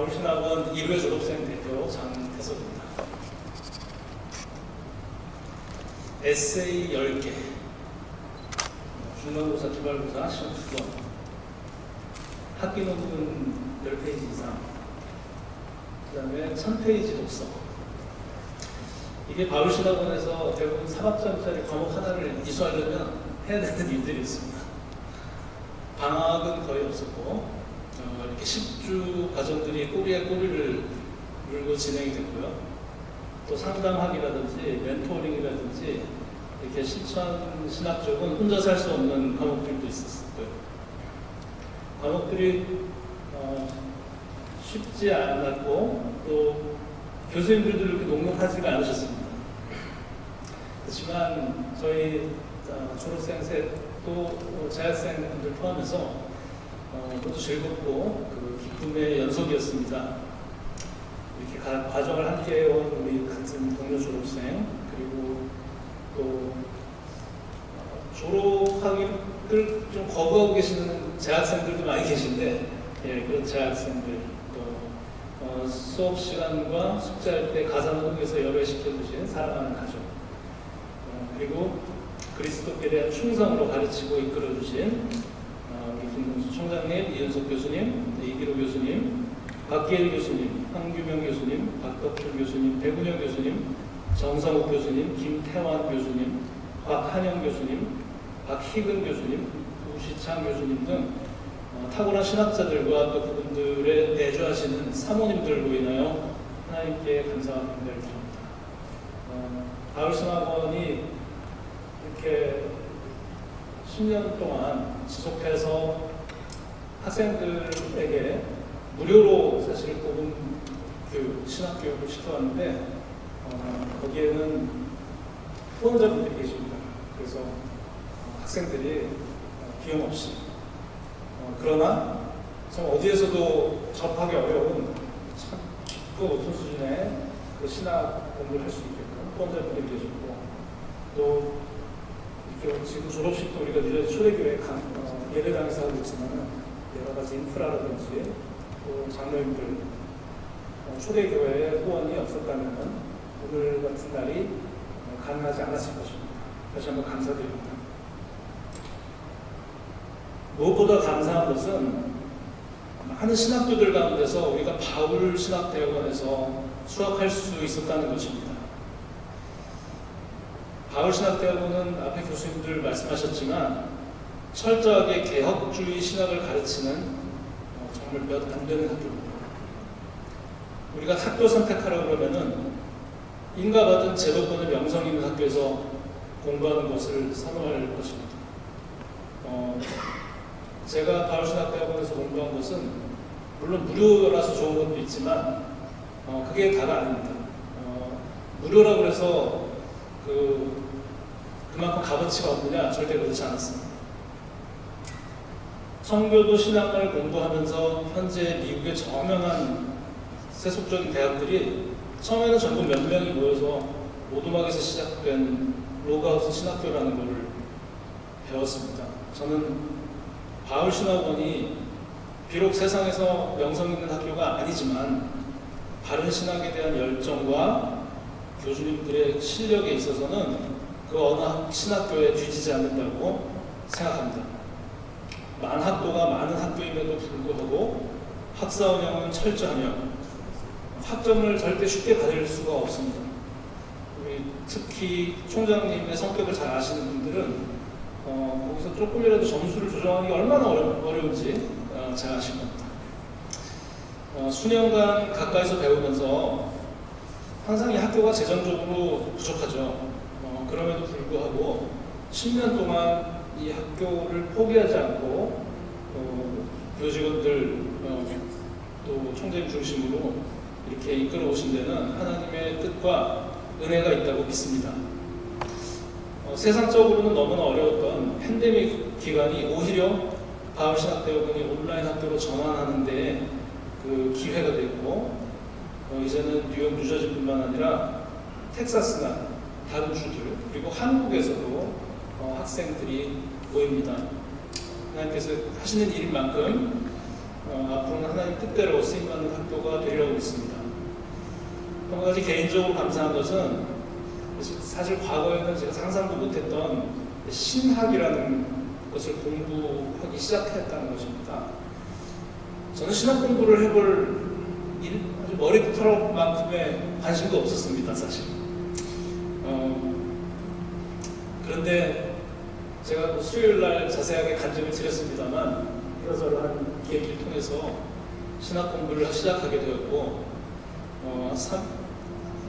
바울신학원 2회 졸업생 대표 장태섭입니다. 에세이 10개, 중간고사, 기말고사, 시험 2번, 학기 논문 10페이지 이상, 그 다음에 1000페이지 독서. 이게 바울신학원에서 대부분 3학점짜리 과목 하나를 이수하려면 해야 되는 일들이 있습니다. 방학은 거의 없었고, 이렇게 10주 과정들이 꼬리에 꼬리를 물고 진행이 됐고요. 또 상담학이라든지 멘토링이라든지 이렇게 실천 신학 쪽은 혼자서 할 수 없는 과목들도 있었고요. 과목들이 쉽지 않았고 또 교수님들도 이렇게 녹록하지가 않으셨습니다. 그렇지만 저희 졸업생 또 재학생분들 포함해서 모두 즐겁고 그 기쁨의 연속이었습니다. 이렇게 과정을 함께 해온 우리 같은 동료 졸업생, 그리고 또 졸업하기를 좀 거부하고 계시는 재학생들도 많이 계신데, 그런 재학생들, 또 수업 시간과 숙제할 때 가사노동에서 열애시켜주신 사랑하는 가족, 그리고 그리스도께 대한 충성으로 가르치고 이끌어주신 우리 김동수 총장님, 이윤석 교수님, 이기로 교수님, 박기일 교수님, 황규명 교수님, 박덕철 교수님, 백운영 교수님, 정성욱 교수님, 김태환 교수님, 박한영 교수님, 박희근 교수님, 우시창 교수님 등 탁월한 신학자들과 또 그분들의 내주하시는 사모님들로 인하여 하나님께 감사와 감사를 드립니다. 바울신학원이 이렇게 10년 동안 지속해서 학생들에게 무료로 사실 복음 교육, 신학 교육을 시켜왔는데 거기에는 후원자분들이 계십니다. 그래서 학생들이 비용 없이 그러나 참 어디에서도 접하기 어려운 참 깊고 높은 수준의 그 신학 공부를 할 수 있게끔 후원자분들이 계시고, 또 이렇게 지금 졸업식도 우리가 늦어서 초대교회 예배당에서 하고 있지만 여러 가지 인프라라든지 또 장로님들 초대교회의 후원이 없었다면 오늘 같은 날이 가능하지 않았을 것입니다. 다시 한번 감사드립니다. 무엇보다 감사한 것은 많은 신학교들 가운데서 우리가 바울 신학대학원에서 수학할 수 있었다는 것입니다. 바울 신학대학원은 앞에 교수님들 말씀하셨지만 철저하게 개혁주의 신학을 가르치는 정말 몇 안 되는 학교입니다. 우리가 학교 선택하라고 그러면은 인가받은 제도권의 명성 있는 학교에서 공부하는 것을 선호할 것입니다. 제가 바울신학대학원에서 공부한 것은 물론 무료라서 좋은 것도 있지만 그게 다가 아닙니다. 무료라고 해서 그만큼 값어치가 없느냐? 절대 그렇지 않았습니다. 청교도 신학을 공부하면서 현재 미국의 저명한 세속적인 대학들이 처음에는 전부 몇 명이 모여서 오두막에서 시작된 로그하우스 신학교라는 것을 배웠습니다. 저는 바울신학원이 비록 세상에서 명성 있는 학교가 아니지만 바른 신학에 대한 열정과 교수님들의 실력에 있어서는 그 어느 신학교에 뒤지지 않는다고 생각합니다. 만학도가 많은 학교임에도 불구하고 학사 운영은 철저하며 학점을 절대 쉽게 받을 수가 없습니다. 우리 특히 총장님의 성격을 잘 아시는 분들은 거기서 조금이라도 점수를 조정하기가 얼마나 어려운지 잘 아실 겁니다. 수년간 가까이서 배우면서 항상 이 학교가 재정적으로 부족하죠. 그럼에도 불구하고 10년 동안 이 학교를 포기하지 않고 교직원들 또 총장님 중심으로 이렇게 이끌어 오신 데는 하나님의 뜻과 은혜가 있다고 믿습니다. 세상적으로는 너무나 어려웠던 팬데믹 기간이 오히려 바울신학대학원이 온라인 학교로 전환하는 데 그 기회가 됐고, 이제는 뉴욕, 뉴저지뿐만 아니라 텍사스나 다른 주들, 그리고 한국에서도 학생들이 보입니다. 하나님께서 하시는 일인 만큼 앞으로는 하나님 뜻대로 쓰임받는 학교가 되리라고 믿습니다. 한 가지 개인적으로 감사한 것은 사실 과거에는 제가 상상도 못했던 신학이라는 것을 공부하기 시작했다는 것입니다. 저는 신학 공부를 해볼 아주 머리부터 만큼의 관심도 없었습니다, 사실. 그런데 제가 수요일 날 자세하게 간증을 드렸습니다만 이러저러한 계기를 통해서 신학 공부를 시작하게 되었고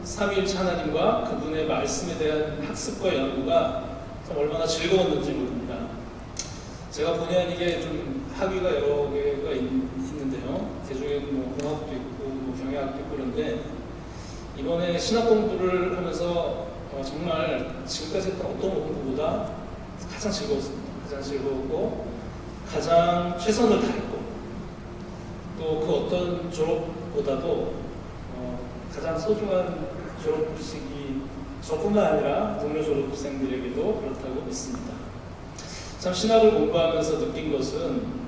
삼위일체 하나님과 그분의 말씀에 대한 학습과 연구가 참 얼마나 즐거웠는지 모릅니다. 제가 본의 아니게 좀 학위가 여러 개가 있는데요. 그중에는 뭐 공학도 있고 뭐 경영학도 있고 그런데 이번에 신학 공부를 하면서 정말 지금까지 했던 어떤 공부보다 가장 즐거웠습니다. 가장 즐거웠고 가장 최선을 다했고 또 그 어떤 졸업보다도 가장 소중한 졸업식이 저뿐만 아니라 동료 졸업생들에게도 그렇다고 믿습니다. 참 신학을 공부하면서 느낀 것은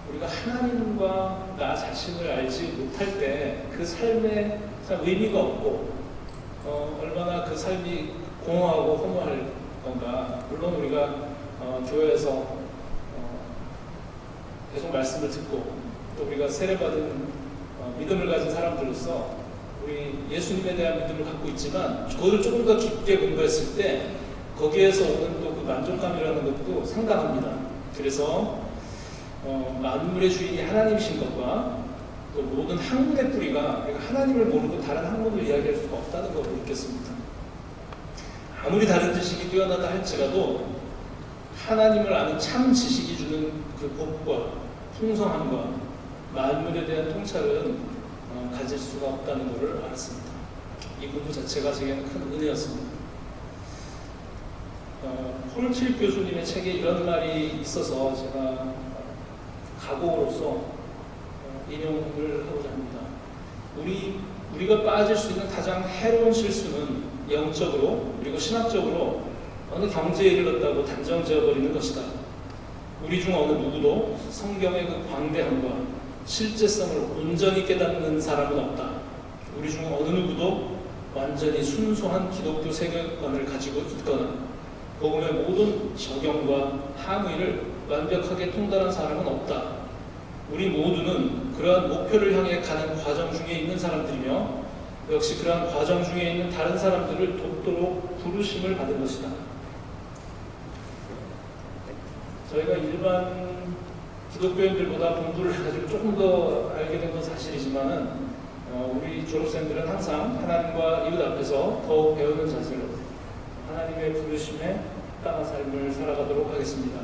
우리가 하나님과 나 자신을 알지 못할 때 그 삶에 참 의미가 없고 얼마나 그 삶이 공허하고 허무할 건가. 물론 우리가 교회에서 계속 말씀을 듣고 또 우리가 세례받은 믿음을 가진 사람들로서 우리 예수님에 대한 믿음을 갖고 있지만 그것을 조금 더 깊게 공부했을 때 거기에서 오는 또 그 만족감이라는 것도 상당합니다. 그래서 만물의 주인이 하나님이신 것과 또 모든 학문의 뿌리가 우리가 하나님을 모르고 다른 학문을 이야기할 수가 없다는 것을 느꼈습니다. 아무리 다른 지식이 뛰어나다 할지라도 하나님을 아는 참 지식이 주는 그 복과 풍성함과 만물에 대한 통찰은 가질 수가 없다는 것을 알았습니다. 이 공부 자체가 제게는 큰 은혜였습니다. 폴칠 교수님의 책에 이런 말이 있어서 제가 각오로서 인용을 하고자 합니다. 우리가 빠질 수 있는 가장 해로운 실수는 영적으로 그리고 신학적으로 어느 경지에 이르렀다고 단정 지어버리는 것이다. 우리 중 어느 누구도 성경의 그 광대함과 실제성을 온전히 깨닫는 사람은 없다. 우리 중 어느 누구도 완전히 순수한 기독교 세계관을 가지고 있거나 복음의 모든 적용과 함의를 완벽하게 통달한 사람은 없다. 우리 모두는 그러한 목표를 향해 가는 과정 중에 있는 사람들이며 역시 그러한 과정 중에 있는 다른 사람들을 돕도록 부르심을 받은 것이다. 저희가 일반 기독교인들보다 공부를 가지고 조금 더 알게 된 건 사실이지만은 우리 졸업생들은 항상 하나님과 이웃 앞에서 더욱 배우는 자세로 하나님의 부르심에 따른 삶을 살아가도록 하겠습니다.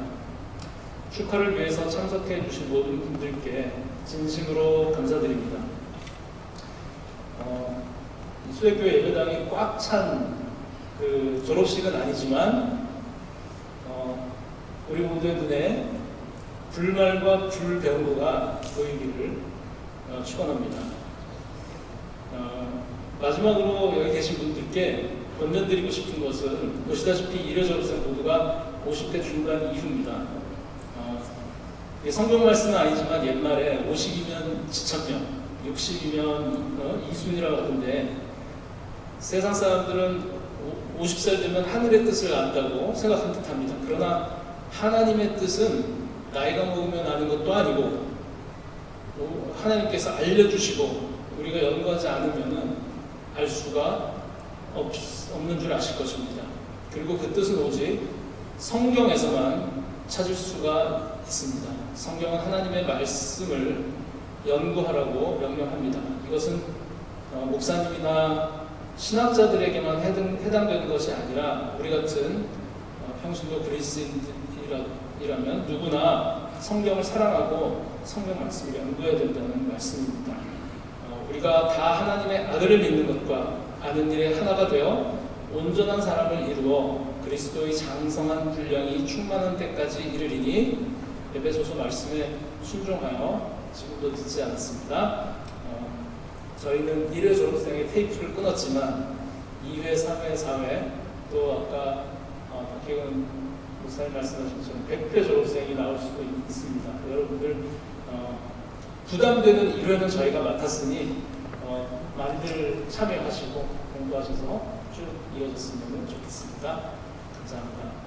축하를 위해서 참석해 주신 모든 분들께 진심으로 감사드립니다. 수혜교회 예배당이 꽉 찬 그 졸업식은 아니지만 우리 모두의 눈에 불말과 불병거가 보이기를 축원합니다. 마지막으로 여기 계신 분들께 권면드리고 싶은 것은 보시다시피 1회 졸업생 모두가 50대 중반 이후입니다. 성경 말씀은 아니지만 옛말에 50이면 지천명, 60이면 이순이라고 하던데 세상 사람들은 50살 되면 하늘의 뜻을 안다고 생각한 듯합니다. 그러나 하나님의 뜻은 나이가 먹으면 아는 것도 아니고 하나님께서 알려주시고 우리가 연구하지 않으면 알 수가 없는 줄 아실 것입니다. 그리고 그 뜻은 오직 성경에서만 찾을 수가 있습니다. 성경은 하나님의 말씀을 연구하라고 명령합니다. 이것은 목사님이나 신학자들에게만 해당되는 것이 아니라 우리 같은 평신도 그리스인이라면 누구나 성경을 사랑하고 성경 말씀을 연구해야 된다는 말씀입니다. 우리가 다 하나님의 아들을 믿는 것과 아는 일에 하나가 되어 온전한 사람을 이루어 그리스도의 장성한 분량이 충만한 때까지 이르리니 에베소서 말씀에 순종하여 지금도 늦지 않았습니다. 저희는 1회 졸업생의 테이프를 끊었지만 2회, 3회, 4회 또 아까 박혜근 목사님 말씀하신 것처럼 100회 졸업생이 나올 수도 있습니다. 여러분들 부담되는 일회는 저희가 맡았으니 많이들 참여하시고 공부하셔서 쭉 이어졌으면 좋겠습니다. 감사합니다.